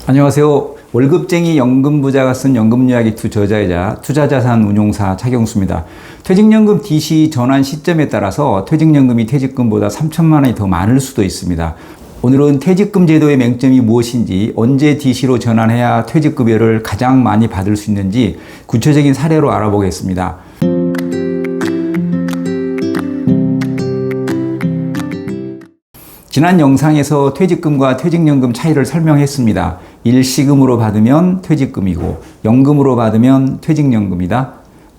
안녕하세요. 월급쟁이 연금부자가 쓴 연금이야기2 저자이자 투자자산운용사 차경수입니다. 퇴직연금 DC 전환 시점에 따라서 퇴직연금이 퇴직금보다 3천만 원이 더 많을 수도 있습니다. 오늘은 퇴직금 제도의 맹점이 무엇인지, 언제 DC로 전환해야 퇴직급여를 가장 많이 받을 수 있는지 구체적인 사례로 알아보겠습니다. 지난 영상에서 퇴직금과 퇴직연금 차이를 설명했습니다. 일시금으로 받으면 퇴직금이고 연금으로 받으면 퇴직연금이다?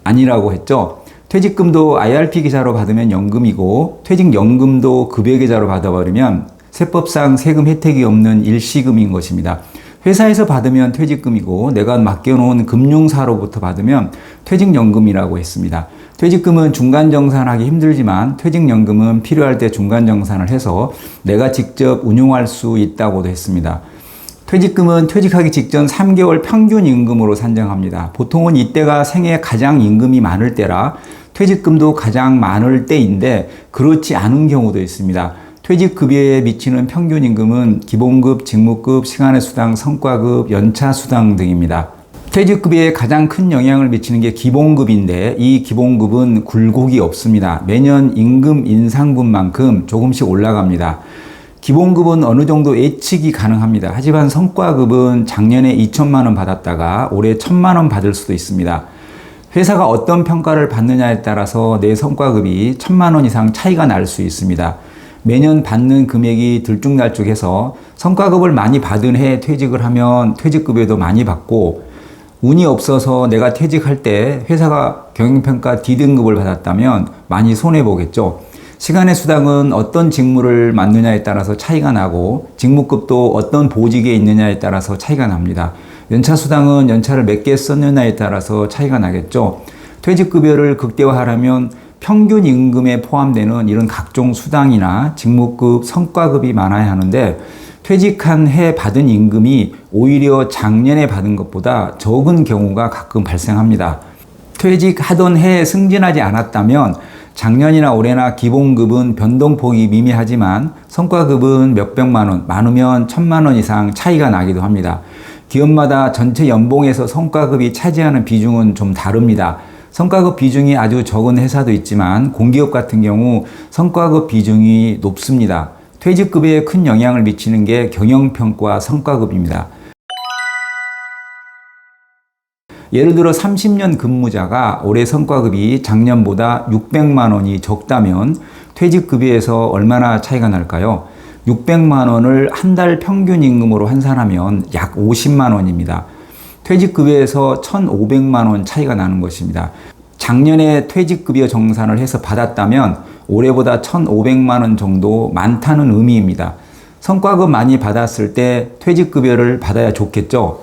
아니라고 했죠. 퇴직금도 IRP 계좌로 받으면 연금이고 퇴직연금도 급여계좌로 받아버리면 세법상 세금 혜택이 없는 일시금인 것입니다. 회사에서 받으면 퇴직금이고 내가 맡겨놓은 금융사로부터 받으면 퇴직연금이라고 했습니다. 퇴직금은 중간정산하기 힘들지만 퇴직연금은 필요할 때 중간정산을 해서 내가 직접 운용할 수 있다고도 했습니다. 퇴직금은 퇴직하기 직전 3개월 평균 임금으로 산정합니다. 보통은 이때가 생애 가장 임금이 많을 때라 퇴직금도 가장 많을 때인데 그렇지 않은 경우도 있습니다. 퇴직급여에 미치는 평균 임금은 기본급, 직무급, 시간의 수당, 성과급, 연차수당 등입니다. 퇴직급여에 가장 큰 영향을 미치는 게 기본급인데 이 기본급은 굴곡이 없습니다. 매년 임금 인상분만큼 조금씩 올라갑니다. 기본급은 어느 정도 예측이 가능합니다. 하지만 성과급은 작년에 2천만 원 받았다가 올해 1,000만 원 받을 수도 있습니다. 회사가 어떤 평가를 받느냐에 따라서 내 성과급이 1,000만 원 이상 차이가 날 수 있습니다. 매년 받는 금액이 들쭉날쭉해서 성과급을 많이 받은 해에 퇴직을 하면 퇴직급여도 많이 받고 운이 없어서 내가 퇴직할 때 회사가 경영평가 D등급을 받았다면 많이 손해보겠죠. 시간의 수당은 어떤 직무를 맡느냐에 따라서 차이가 나고 직무급도 어떤 보직에 있느냐에 따라서 차이가 납니다. 연차수당은 연차를 몇 개 썼느냐에 따라서 차이가 나겠죠. 퇴직급여를 극대화하려면 평균 임금에 포함되는 이런 각종 수당이나 직무급, 성과급이 많아야 하는데 퇴직한 해 받은 임금이 오히려 작년에 받은 것보다 적은 경우가 가끔 발생합니다. 퇴직하던 해에 승진하지 않았다면 작년이나 올해나 기본급은 변동폭이 미미하지만 성과급은 몇백만 원, 많으면 1,000만 원 이상 차이가 나기도 합니다. 기업마다 전체 연봉에서 성과급이 차지하는 비중은 좀 다릅니다. 성과급 비중이 아주 적은 회사도 있지만 공기업 같은 경우 성과급 비중이 높습니다. 퇴직급여에 큰 영향을 미치는 게 경영평가 성과급입니다. 예를 들어 30년 근무자가 올해 성과급이 작년보다 600만 원이 적다면 퇴직급여에서 얼마나 차이가 날까요? 600만 원을 한 달 평균 임금으로 환산하면 약 50만 원입니다. 퇴직급여에서 1,500만 원 차이가 나는 것입니다. 작년에 퇴직급여 정산을 해서 받았다면 올해보다 1,500만 원 정도 많다는 의미입니다. 성과급 많이 받았을 때 퇴직급여를 받아야 좋겠죠?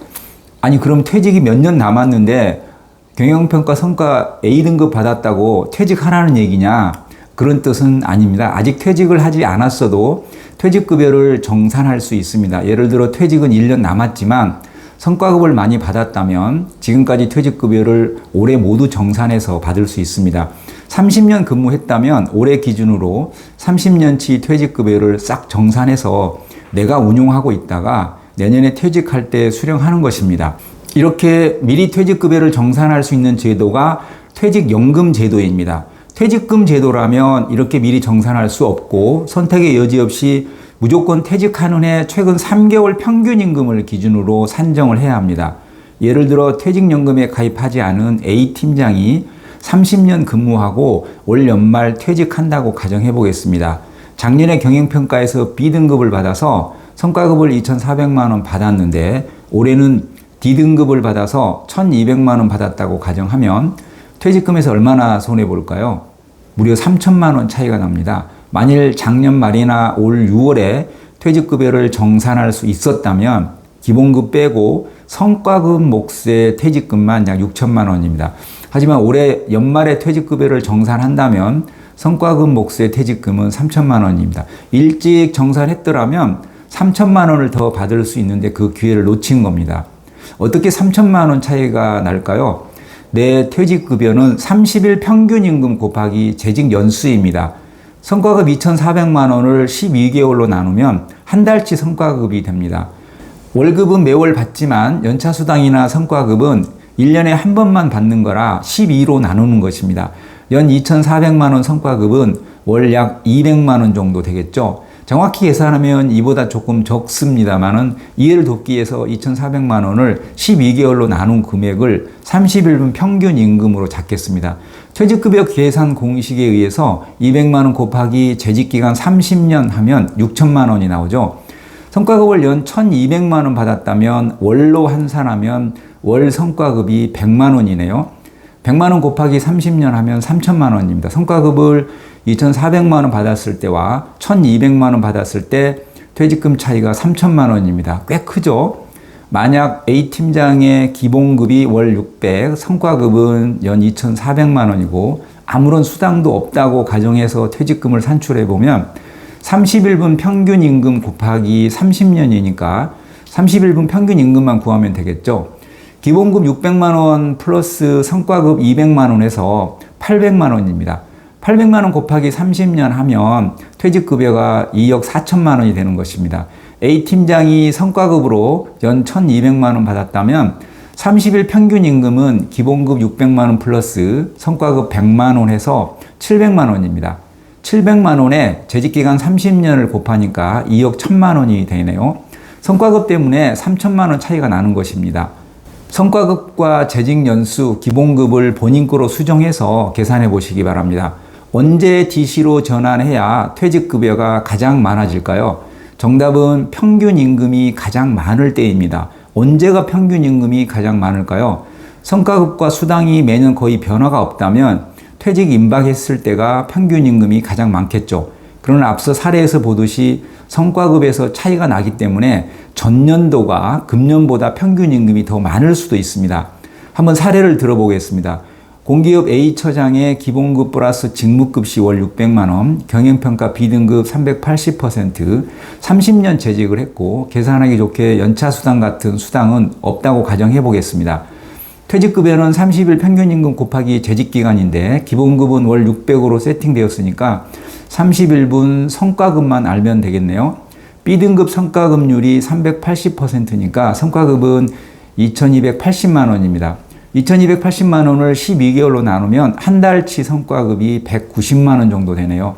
아니 그럼 퇴직이 몇 년 남았는데 경영평가 성과 A등급 받았다고 퇴직하라는 얘기냐? 그런 뜻은 아닙니다. 아직 퇴직을 하지 않았어도 퇴직급여를 정산할 수 있습니다. 예를 들어 퇴직은 1년 남았지만 성과급을 많이 받았다면 지금까지 퇴직급여를 올해 모두 정산해서 받을 수 있습니다. 30년 근무했다면 올해 기준으로 30년치 퇴직급여를 싹 정산해서 내가 운용하고 있다가 내년에 퇴직할 때 수령하는 것입니다. 이렇게 미리 퇴직급여를 정산할 수 있는 제도가 퇴직연금 제도입니다. 퇴직금 제도라면 이렇게 미리 정산할 수 없고 선택의 여지 없이 무조건 퇴직하는 해 최근 3개월 평균 임금을 기준으로 산정을 해야 합니다. 예를 들어 퇴직연금에 가입하지 않은 A 팀장이 30년 근무하고 올 연말 퇴직한다고 가정해 보겠습니다. 작년에 경영평가에서 B등급을 받아서 성과급을 2,400만 원 받았는데 올해는 D등급을 받아서 1,200만 원 받았다고 가정하면 퇴직금에서 얼마나 손해볼까요? 무려 3천만 원 차이가 납니다. 만일 작년 말이나 올 6월에 퇴직급여를 정산할 수 있었다면 기본급 빼고 성과급 몫의 퇴직금만 약 6천만 원입니다. 하지만 올해 연말에 퇴직급여를 정산한다면 성과급 몫의 퇴직금은 3천만 원입니다. 일찍 정산했더라면 3천만 원을 더 받을 수 있는데 그 기회를 놓친 겁니다. 어떻게 3천만 원 차이가 날까요? 내 퇴직급여는 30일 평균임금 곱하기 재직 연수입니다. 성과급 2,400만 원을 12개월로 나누면 한 달치 성과급이 됩니다. 월급은 매월 받지만 연차수당이나 성과급은 1년에 한 번만 받는 거라 12로 나누는 것입니다. 연 2,400만 원 성과급은 월 약 200만 원 정도 되겠죠. 정확히 계산하면 이보다 조금 적습니다만은 이해를 돕기 위해서 2,400만 원을 12개월로 나눈 금액을 30일분 평균 임금으로 잡겠습니다. 퇴직급여 계산 공식에 의해서 200만 원 곱하기 재직기간 30년 하면 6천만 원이 나오죠. 성과급을 연 1,200만 원 받았다면 월로 환산하면 월 성과급이 100만 원이네요. 100만 원 곱하기 30년 하면 3천만 원입니다. 성과급을 2,400만 원 받았을 때와 1,200만 원 받았을 때 퇴직금 차이가 3천만 원입니다. 꽤 크죠? 만약 A팀장의 기본급이 월 600, 성과급은 연 2,400만 원이고 아무런 수당도 없다고 가정해서 퇴직금을 산출해보면 30일분 평균 임금 곱하기 30년이니까 30일분 평균 임금만 구하면 되겠죠. 기본급 600만 원 플러스 성과급 200만 원에서 800만 원입니다. 800만 원 곱하기 30년 하면 퇴직급여가 2억 4천만 원이 되는 것입니다. A팀장이 성과급으로 연 1,200만 원 받았다면 30일 평균 임금은 기본급 600만 원 플러스 성과급 100만 원 해서 700만 원입니다. 700만 원에 재직기간 30년을 곱하니까 2억 1천만 원이 되네요. 성과급 때문에 3천만 원 차이가 나는 것입니다. 성과급과 재직연수, 기본급을 본인 거로 수정해서 계산해 보시기 바랍니다. 언제 DC로 전환해야 퇴직급여가 가장 많아질까요? 정답은 평균 임금이 가장 많을 때입니다. 언제가 평균 임금이 가장 많을까요? 성과급과 수당이 매년 거의 변화가 없다면 퇴직 임박했을 때가 평균 임금이 가장 많겠죠. 그러나 앞서 사례에서 보듯이 성과급에서 차이가 나기 때문에 전년도가 금년보다 평균 임금이 더 많을 수도 있습니다. 한번 사례를 들어보겠습니다. 공기업 A처장의 기본급 플러스 직무급시 월 600만 원, 경영평가 B등급 380%, 30년 재직을 했고 계산하기 좋게 연차수당 같은 수당은 없다고 가정해 보겠습니다. 퇴직급여는 30일 평균임금 곱하기 재직기간인데 기본급은 월 600으로 세팅되었으니까 30일분 성과급만 알면 되겠네요. B등급 성과급률이 380%니까 성과급은 2,280만 원입니다. 2,280만 원을 12개월로 나누면 한 달치 성과급이 190만 원 정도 되네요.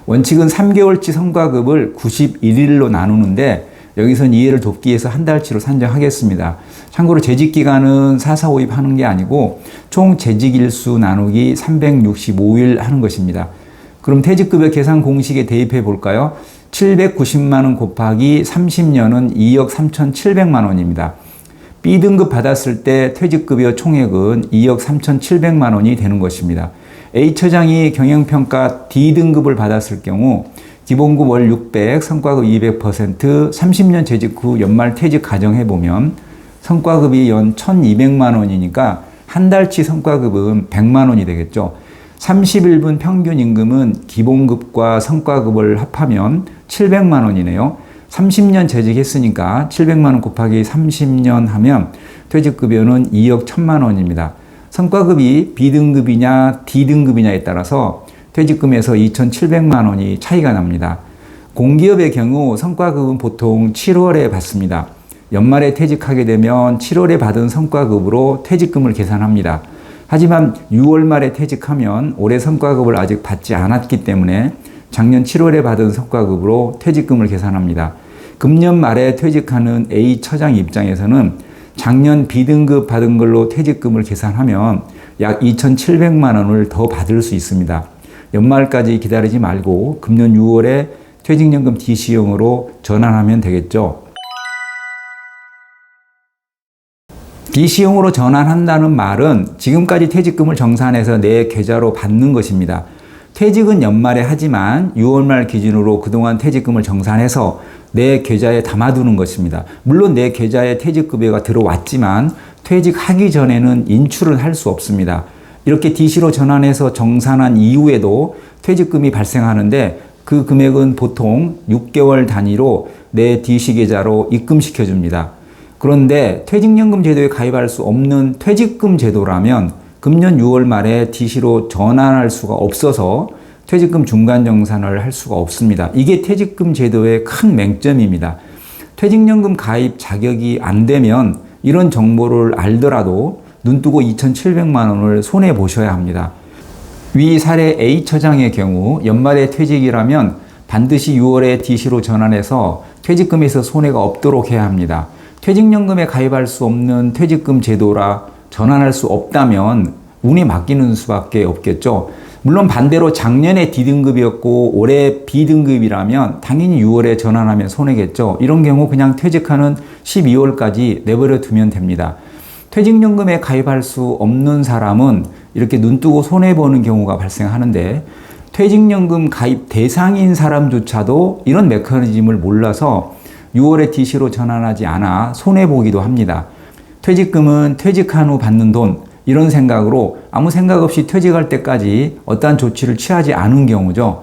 원칙은 3개월치 성과급을 91일로 나누는데 여기선 이해를 돕기 위해서 한 달치로 산정하겠습니다. 참고로 재직기간은 4,4,5입 하는 게 아니고 총 재직일수 나누기 365일 하는 것입니다. 그럼 퇴직급여 계산 공식에 대입해 볼까요? 790만 원 곱하기 30년은 2억 3,700만 원입니다. B등급 받았을 때 퇴직급여 총액은 2억 3,700만 원이 되는 것입니다. A처장이 경영평가 D등급을 받았을 경우 기본급 월 600, 성과급 200%, 30년 재직 후 연말 퇴직 가정해보면 성과급이 연 1,200만 원이니까 한 달치 성과급은 100만 원이 되겠죠. 30일분 평균 임금은 기본급과 성과급을 합하면 700만 원이네요. 30년 재직했으니까 700만 원 곱하기 30년 하면 퇴직급여는 2억 1천만 원입니다. 성과급이 B등급이냐 D등급이냐에 따라서 퇴직금에서 2,700만 원이 차이가 납니다. 공기업의 경우 성과급은 보통 7월에 받습니다. 연말에 퇴직하게 되면 7월에 받은 성과급으로 퇴직금을 계산합니다. 하지만 6월 말에 퇴직하면 올해 성과급을 아직 받지 않았기 때문에 작년 7월에 받은 성과급으로 퇴직금을 계산합니다. 금년 말에 퇴직하는 A 처장 입장에서는 작년 B등급 받은 걸로 퇴직금을 계산하면 약 2,700만 원을 더 받을 수 있습니다. 연말까지 기다리지 말고 금년 6월에 퇴직연금 DC형으로 전환하면 되겠죠. DC형으로 전환한다는 말은 지금까지 퇴직금을 정산해서 내 계좌로 받는 것입니다. 퇴직은 연말에 하지만 6월 말 기준으로 그동안 퇴직금을 정산해서 내 계좌에 담아두는 것입니다. 물론 내 계좌에 퇴직급여가 들어왔지만 퇴직하기 전에는 인출을 할 수 없습니다. 이렇게 DC로 전환해서 정산한 이후에도 퇴직금이 발생하는데 그 금액은 보통 6개월 단위로 내 DC 계좌로 입금시켜 줍니다. 그런데 퇴직연금 제도에 가입할 수 없는 퇴직금 제도라면 금년 6월 말에 DC로 전환할 수가 없어서 퇴직금 중간 정산을 할 수가 없습니다. 이게 퇴직금 제도의 큰 맹점입니다. 퇴직연금 가입 자격이 안 되면 이런 정보를 알더라도 눈뜨고 2,700만 원을 손해보셔야 합니다. 위 사례 A 처장의 경우 연말에 퇴직이라면 반드시 6월에 DC로 전환해서 퇴직금에서 손해가 없도록 해야 합니다. 퇴직연금에 가입할 수 없는 퇴직금 제도라 전환할 수 없다면 운이 맡기는 수밖에 없겠죠. 물론 반대로 작년에 D등급이었고 올해 B등급이라면 당연히 6월에 전환하면 손해겠죠. 이런 경우 그냥 퇴직하는 12월까지 내버려 두면 됩니다. 퇴직연금에 가입할 수 없는 사람은 이렇게 눈뜨고 손해보는 경우가 발생하는데 퇴직연금 가입 대상인 사람조차도 이런 메커니즘을 몰라서 6월에 DC로 전환하지 않아 손해보기도 합니다. 퇴직금은 퇴직한 후 받는 돈 이런 생각으로 아무 생각 없이 퇴직할 때까지 어떠한 조치를 취하지 않은 경우죠.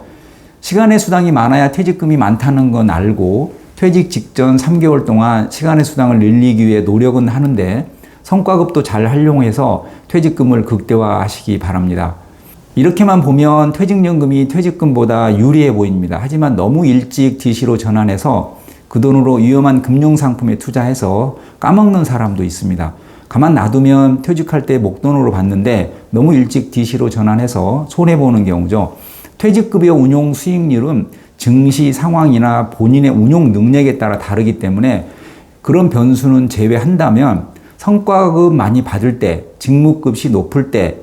시간의 수당이 많아야 퇴직금이 많다는 건 알고 퇴직 직전 3개월 동안 시간의 수당을 늘리기 위해 노력은 하는데 성과급도 잘 활용해서 퇴직금을 극대화하시기 바랍니다. 이렇게만 보면 퇴직연금이 퇴직금보다 유리해 보입니다. 하지만 너무 일찍 DC로 전환해서 그 돈으로 위험한 금융상품에 투자해서 까먹는 사람도 있습니다. 가만 놔두면 퇴직할 때 목돈으로 받는데 너무 일찍 DC로 전환해서 손해보는 경우죠. 퇴직급여 운용 수익률은 증시 상황이나 본인의 운용 능력에 따라 다르기 때문에 그런 변수는 제외한다면 성과급 많이 받을 때, 직무급이 높을 때,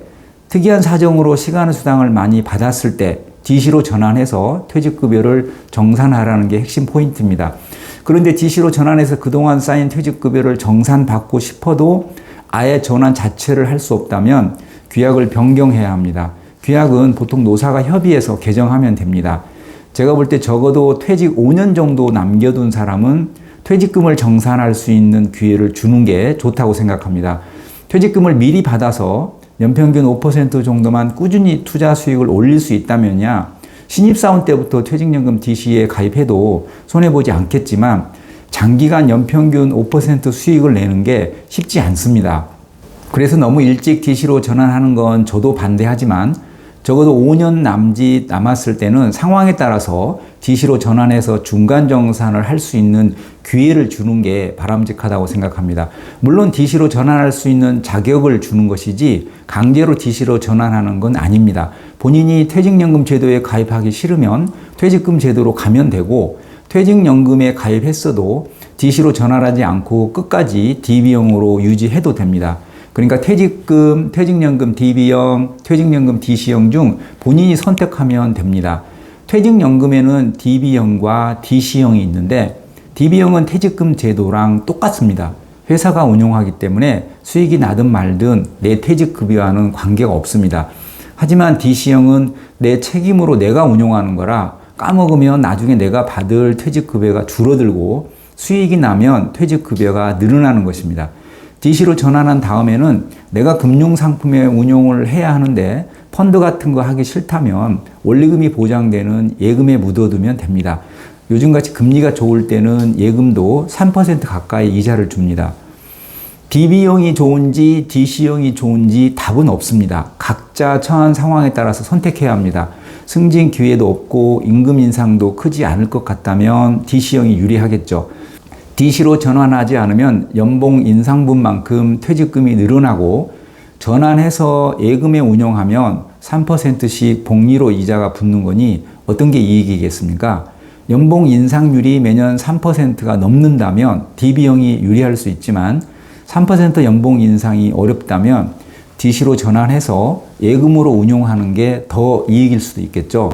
특이한 사정으로 시간의 수당을 많이 받았을 때 DC로 전환해서 퇴직급여를 정산하라는 게 핵심 포인트입니다. 그런데 DC로 전환해서 그동안 쌓인 퇴직급여를 정산받고 싶어도 아예 전환 자체를 할 수 없다면 규약을 변경해야 합니다. 규약은 보통 노사가 협의해서 개정하면 됩니다. 제가 볼 때 적어도 퇴직 5년 정도 남겨둔 사람은 퇴직금을 정산할 수 있는 기회를 주는 게 좋다고 생각합니다. 퇴직금을 미리 받아서 연평균 5% 정도만 꾸준히 투자 수익을 올릴 수 있다면야 신입사원 때부터 퇴직연금 DC에 가입해도 손해보지 않겠지만 장기간 연평균 5% 수익을 내는 게 쉽지 않습니다. 그래서 너무 일찍 DC로 전환하는 건 저도 반대하지만 적어도 5년 남짓 남았을 때는 상황에 따라서 DC로 전환해서 중간 정산을 할 수 있는 기회를 주는 게 바람직하다고 생각합니다. 물론 DC로 전환할 수 있는 자격을 주는 것이지 강제로 DC로 전환하는 건 아닙니다. 본인이 퇴직연금 제도에 가입하기 싫으면 퇴직금 제도로 가면 되고 퇴직연금에 가입했어도 DC로 전환하지 않고 끝까지 DB형으로 유지해도 됩니다. 그러니까 퇴직금, 퇴직연금 DB형, 퇴직연금 DC형 중 본인이 선택하면 됩니다. 퇴직연금에는 DB형과 DC형이 있는데 DB형은 퇴직금 제도랑 똑같습니다. 회사가 운용하기 때문에 수익이 나든 말든 내 퇴직급여와는 관계가 없습니다. 하지만 DC형은 내 책임으로 내가 운용하는 거라 까먹으면 나중에 내가 받을 퇴직급여가 줄어들고 수익이 나면 퇴직급여가 늘어나는 것입니다. DC로 전환한 다음에는 내가 금융상품에 운용을 해야 하는데 펀드 같은 거 하기 싫다면 원리금이 보장되는 예금에 묻어두면 됩니다. 요즘같이 금리가 좋을 때는 예금도 3% 가까이 이자를 줍니다. DB형이 좋은지 DC형이 좋은지 답은 없습니다. 각자 처한 상황에 따라서 선택해야 합니다. 승진 기회도 없고 임금 인상도 크지 않을 것 같다면 DC형이 유리하겠죠. DC로 전환하지 않으면 연봉 인상분만큼 퇴직금이 늘어나고 전환해서 예금에 운용하면 3%씩 복리로 이자가 붙는 거니 어떤 게 이익이겠습니까? 연봉 인상률이 매년 3%가 넘는다면 DB형이 유리할 수 있지만 3% 연봉 인상이 어렵다면 DC로 전환해서 예금으로 운용하는 게 더 이익일 수도 있겠죠.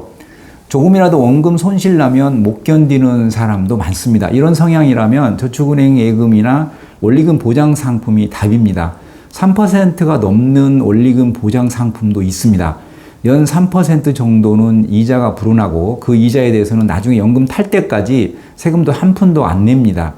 조금이라도 원금 손실 나면 못 견디는 사람도 많습니다. 이런 성향이라면 저축은행 예금이나 원리금 보장 상품이 답입니다. 3%가 넘는 원리금 보장 상품도 있습니다. 연 3% 정도는 이자가 불어나고 그 이자에 대해서는 나중에 연금 탈 때까지 세금도 한 푼도 안 냅니다.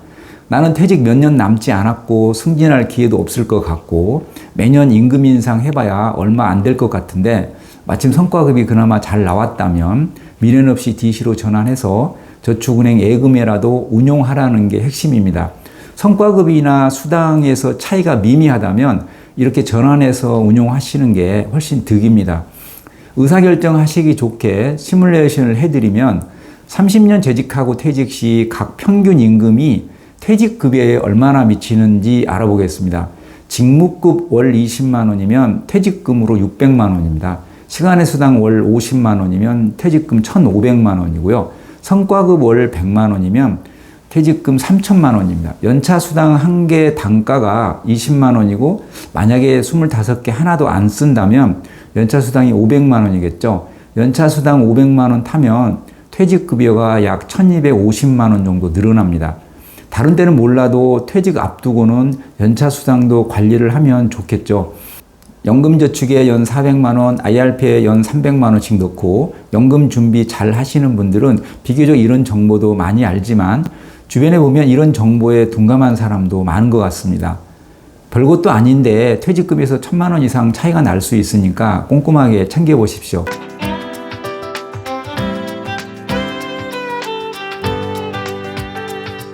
나는 퇴직 몇 년 남지 않았고 승진할 기회도 없을 것 같고 매년 임금 인상 해봐야 얼마 안 될 것 같은데 마침 성과급이 그나마 잘 나왔다면 미련 없이 DC로 전환해서 저축은행 예금에라도 운용하라는 게 핵심입니다. 성과급이나 수당에서 차이가 미미하다면 이렇게 전환해서 운용하시는 게 훨씬 득입니다. 의사결정하시기 좋게 시뮬레이션을 해드리면 30년 재직하고 퇴직 시 각 평균 임금이 퇴직급여에 얼마나 미치는지 알아보겠습니다. 직무급 월 20만 원이면 퇴직금으로 600만 원입니다. 시간의 수당 월 50만 원이면 퇴직금 1,500만 원이고요. 성과급 월 100만 원이면 퇴직금 3천만 원입니다. 연차 수당 한 개 단가가 20만 원이고 만약에 25개 하나도 안 쓴다면 연차 수당이 500만 원이겠죠. 연차 수당 500만 원 타면 퇴직급여가 약 1,250만 원 정도 늘어납니다. 다른 데는 몰라도 퇴직 앞두고는 연차 수당도 관리를 하면 좋겠죠. 연금저축에 연 400만 원, IRP에 연 300만 원씩 넣고 연금 준비 잘 하시는 분들은 비교적 이런 정보도 많이 알지만 주변에 보면 이런 정보에 둔감한 사람도 많은 것 같습니다. 별것도 아닌데 퇴직금에서 1,000만 원 이상 차이가 날 수 있으니까 꼼꼼하게 챙겨보십시오.